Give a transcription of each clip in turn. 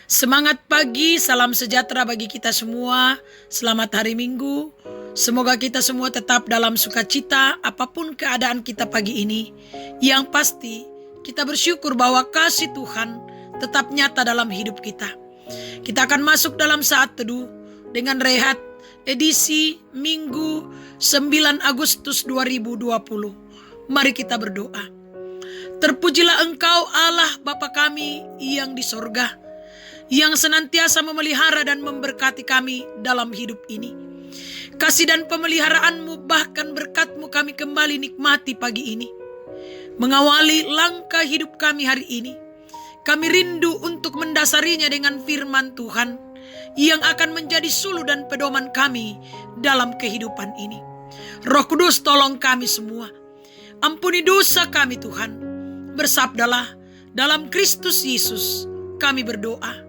Semangat pagi, salam sejahtera bagi kita semua. Selamat hari Minggu. Semoga kita semua tetap dalam sukacita apapun keadaan kita pagi ini. Yang pasti kita bersyukur bahwa kasih Tuhan tetap nyata dalam hidup kita. Kita akan masuk dalam saat teduh dengan rehat edisi Minggu 9 Agustus 2020. Mari kita berdoa. Terpujilah Engkau Allah Bapa kami yang di sorga, yang senantiasa memelihara dan memberkati kami dalam hidup ini. Kasih dan pemeliharaan-Mu bahkan berkat-Mu kami kembali nikmati pagi ini. Mengawali langkah hidup kami hari ini, kami rindu untuk mendasarinya dengan firman Tuhan yang akan menjadi suluh dan pedoman kami dalam kehidupan ini. Roh Kudus tolong kami semua. Ampuni dosa kami Tuhan. Bersabdalah dalam Kristus Yesus kami berdoa.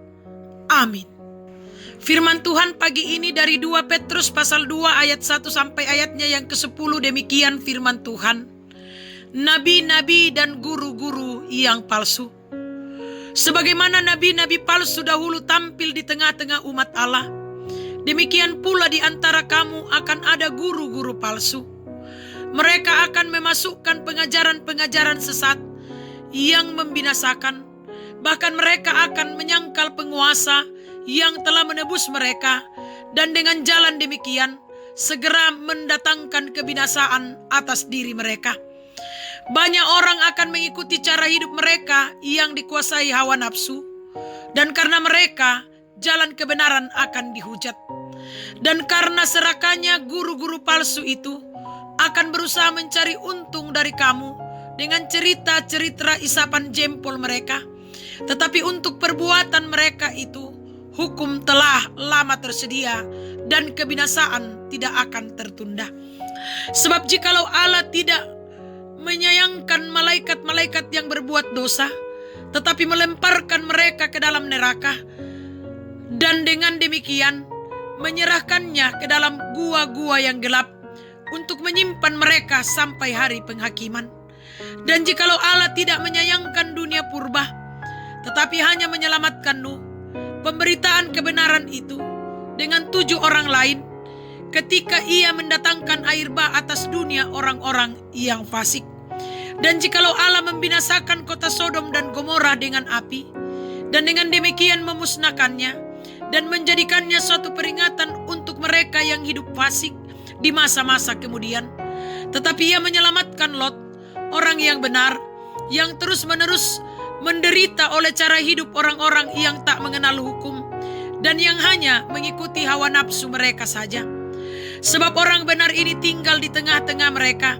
Amin. Firman Tuhan pagi ini dari 2 Petrus pasal 2 ayat 1 sampai ayatnya yang ke-10. Demikian firman Tuhan. Nabi-nabi dan guru-guru yang palsu. Sebagaimana nabi-nabi palsu dahulu tampil di tengah-tengah umat Allah, demikian pula di antara kamu akan ada guru-guru palsu. Mereka akan memasukkan pengajaran-pengajaran sesat yang membinasakan. Bahkan mereka akan menyangkal penguasa yang telah menebus mereka, dan dengan jalan demikian segera mendatangkan kebinasaan atas diri mereka. Banyak orang akan mengikuti cara hidup mereka yang dikuasai hawa nafsu, dan karena mereka jalan kebenaran akan dihujat. Dan karena serakannya guru-guru palsu itu akan berusaha mencari untung dari kamu dengan cerita-cerita isapan jempol mereka. Tetapi untuk perbuatan mereka itu, hukum telah lama tersedia dan kebinasaan tidak akan tertunda. Sebab jikalau Allah tidak menyayangkan malaikat-malaikat yang berbuat dosa, tetapi melemparkan mereka ke dalam neraka, dan dengan demikian menyerahkannya ke dalam gua-gua yang gelap untuk menyimpan mereka sampai hari penghakiman. Dan jikalau Allah tidak menyayangkan dunia purba, tetapi hanya menyelamatkan Nuh, pemberitaan kebenaran itu, dengan 7 orang lain, ketika ia mendatangkan air bah atas dunia orang-orang yang fasik. Dan jikalau Allah membinasakan kota Sodom dan Gomora dengan api, dan dengan demikian memusnahkannya, dan menjadikannya suatu peringatan untuk mereka yang hidup fasik di masa-masa kemudian, tetapi ia menyelamatkan Lot, orang yang benar, yang terus-menerus menderita oleh cara hidup orang-orang yang tak mengenal hukum, dan yang hanya mengikuti hawa nafsu mereka saja. Sebab orang benar ini tinggal di tengah-tengah mereka,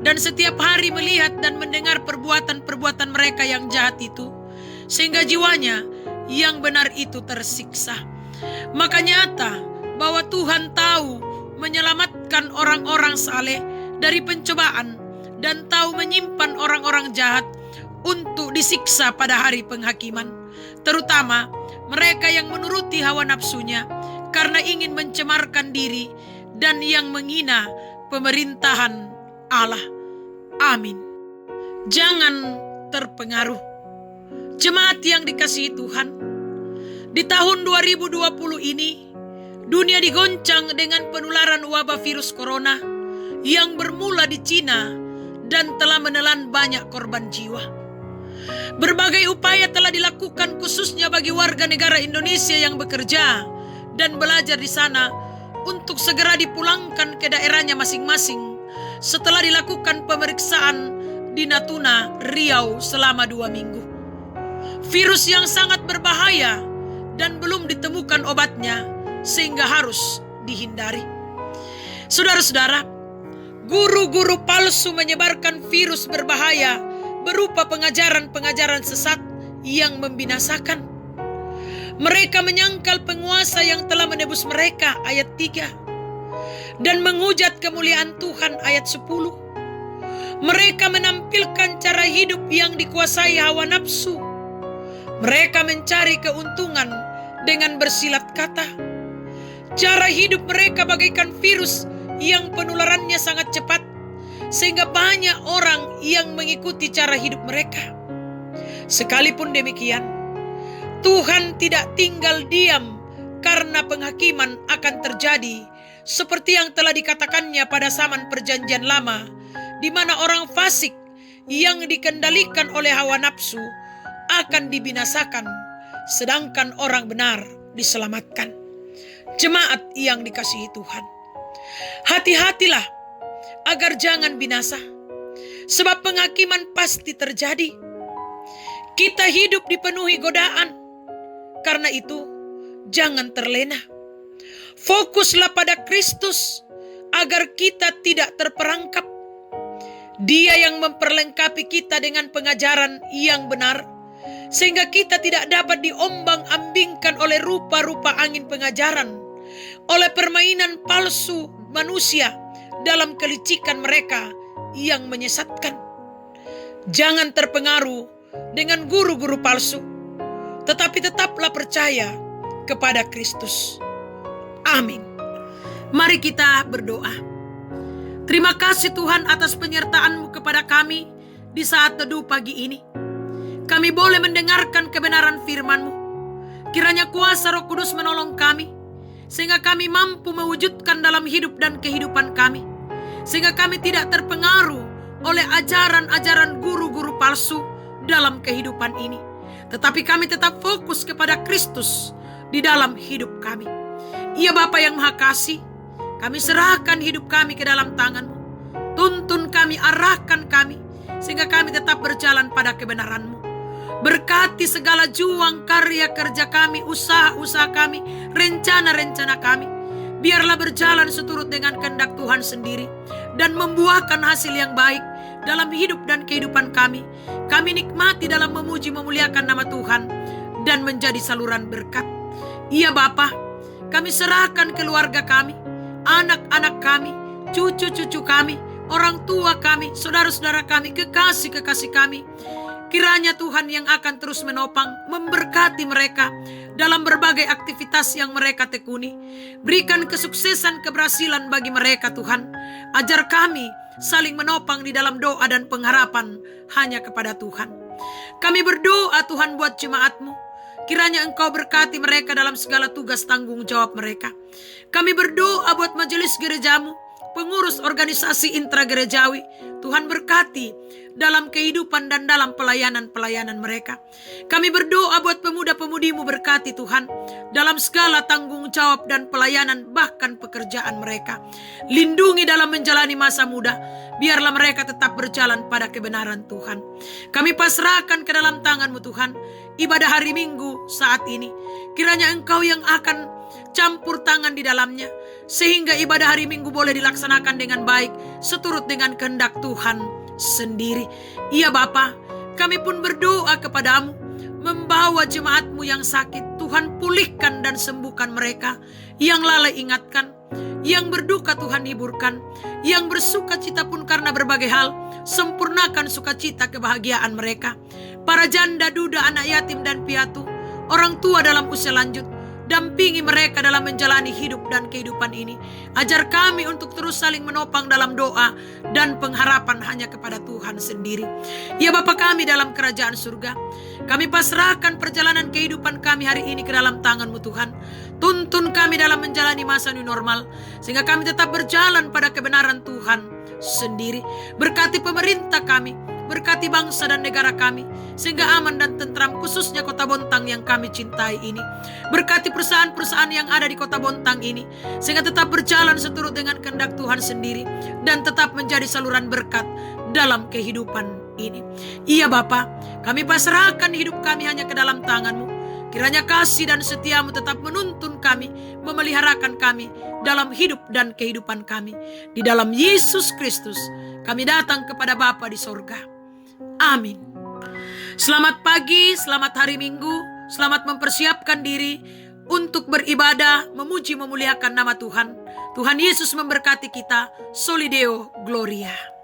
dan setiap hari melihat dan mendengar perbuatan-perbuatan mereka yang jahat itu, sehingga jiwanya yang benar itu tersiksa. Maka nyata bahwa Tuhan tahu menyelamatkan orang-orang saleh dari pencobaan, dan tahu menyimpan orang-orang jahat untuk disiksa pada hari penghakiman, terutama mereka yang menuruti hawa nafsunya karena ingin mencemarkan diri dan yang menghina pemerintahan Allah. Amin. Jangan terpengaruh. Jemaat yang dikasihi Tuhan, di tahun 2020 ini dunia digoncang dengan penularan wabah virus corona yang bermula di Cina dan telah menelan banyak korban jiwa. Berbagai upaya telah dilakukan khususnya bagi warga negara Indonesia yang bekerja dan belajar di sana untuk segera dipulangkan ke daerahnya masing-masing setelah dilakukan pemeriksaan di Natuna, Riau selama 2 minggu. Virus yang sangat berbahaya dan belum ditemukan obatnya sehingga harus dihindari. Saudara-saudara, guru-guru palsu menyebarkan virus berbahaya berupa pengajaran-pengajaran sesat yang membinasakan. Mereka menyangkal penguasa yang telah menebus mereka, ayat 3, dan menghujat kemuliaan Tuhan, ayat 10. Mereka menampilkan cara hidup yang dikuasai hawa nafsu. Mereka mencari keuntungan dengan bersilat kata. Cara hidup mereka bagaikan virus yang penularannya sangat cepat, sehingga banyak orang yang mengikuti cara hidup mereka. Sekalipun demikian, Tuhan tidak tinggal diam karena penghakiman akan terjadi seperti yang telah dikatakannya pada zaman perjanjian lama, di mana orang fasik yang dikendalikan oleh hawa nafsu akan dibinasakan, sedangkan orang benar diselamatkan. Jemaat yang dikasihi Tuhan, hati-hatilah agar jangan binasa, sebab penghakiman pasti terjadi. Kita hidup dipenuhi godaan, karena itu jangan terlena. Fokuslah pada Kristus agar kita tidak terperangkap. Dia yang memperlengkapi kita dengan pengajaran yang benar, sehingga kita tidak dapat diombang-ambingkan oleh rupa-rupa angin pengajaran, oleh permainan palsu manusia dalam kelicikan mereka yang menyesatkan. Jangan terpengaruh dengan guru-guru palsu, tetapi tetaplah percaya kepada Kristus. Amin. Mari kita berdoa. Terima kasih Tuhan atas penyertaan-Mu kepada kami di saat teduh pagi ini. Kami boleh mendengarkan kebenaran firman-Mu. Kiranya kuasa Roh Kudus menolong kami, sehingga kami mampu mewujudkan dalam hidup dan kehidupan kami. Sehingga kami tidak terpengaruh oleh ajaran-ajaran guru-guru palsu dalam kehidupan ini. Tetapi kami tetap fokus kepada Kristus di dalam hidup kami. Ya Bapa yang Maha Kasih, kami serahkan hidup kami ke dalam tangan-Mu. Tuntun kami, arahkan kami, sehingga kami tetap berjalan pada kebenaran-Mu. Berkati segala juang karya kerja kami, usaha-usaha kami, rencana-rencana kami. Biarlah berjalan seturut dengan kehendak Tuhan sendiri, dan membuahkan hasil yang baik dalam hidup dan kehidupan kami. Kami nikmati dalam memuji memuliakan nama Tuhan, dan menjadi saluran berkat. Ya Bapa, kami serahkan keluarga kami, anak-anak kami, cucu-cucu kami, orang tua kami, saudara-saudara kami, kekasih-kekasih kami. Kiranya Tuhan yang akan terus menopang, memberkati mereka dalam berbagai aktivitas yang mereka tekuni. Berikan kesuksesan, keberhasilan bagi mereka Tuhan. Ajar kami saling menopang di dalam doa dan pengharapan hanya kepada Tuhan. Kami berdoa Tuhan buat jemaat-Mu. Kiranya Engkau berkati mereka dalam segala tugas tanggung jawab mereka. Kami berdoa buat majelis gereja-Mu, pengurus organisasi intragerejawi. Tuhan berkati dalam kehidupan dan dalam pelayanan-pelayanan mereka. Kami berdoa buat pemuda-pemudi-Mu, berkati Tuhan dalam segala tanggung jawab dan pelayanan, bahkan pekerjaan mereka. Lindungi dalam menjalani masa muda, biarlah mereka tetap berjalan pada kebenaran Tuhan. Kami pasrahkan ke dalam tangan-Mu Tuhan ibadah hari Minggu saat ini. Kiranya Engkau yang akan campur tangan di dalamnya, sehingga ibadah hari Minggu boleh dilaksanakan dengan baik, seturut dengan kehendak Tuhan sendiri. Iya Bapa, kami pun berdoa kepadamu, membawa jemaat-Mu yang sakit. Tuhan pulihkan dan sembuhkan mereka. Yang lalai ingatkan, yang berduka Tuhan hiburkan, yang bersuka cita pun karena berbagai hal, sempurnakan sukacita kebahagiaan mereka. Para janda, duda, anak yatim dan piatu, orang tua dalam usia lanjut, dampingi mereka dalam menjalani hidup dan kehidupan ini. Ajar kami untuk terus saling menopang dalam doa dan pengharapan hanya kepada Tuhan sendiri. Ya Bapa kami dalam kerajaan surga, kami pasrahkan perjalanan kehidupan kami hari ini ke dalam tangan-Mu Tuhan. Tuntun kami dalam menjalani masa new normal, sehingga kami tetap berjalan pada kebenaran Tuhan sendiri. Berkati pemerintah kami, berkati bangsa dan negara kami, sehingga aman dan tentram, khususnya Kota Bontang yang kami cintai ini. Berkati perusahaan-perusahaan yang ada di Kota Bontang ini, sehingga tetap berjalan seturut dengan kehendak Tuhan sendiri, dan tetap menjadi saluran berkat dalam kehidupan ini. Iya Bapa, kami pasrahkan hidup kami hanya ke dalam tangan-Mu. Kiranya kasih dan setia-Mu tetap menuntun kami, memeliharakan kami dalam hidup dan kehidupan kami. Di dalam Yesus Kristus kami datang kepada Bapa di sorga. Amin. Selamat pagi, selamat hari Minggu, selamat mempersiapkan diri untuk beribadah, memuji, memuliakan nama Tuhan. Tuhan Yesus memberkati kita. Soli Deo Gloria.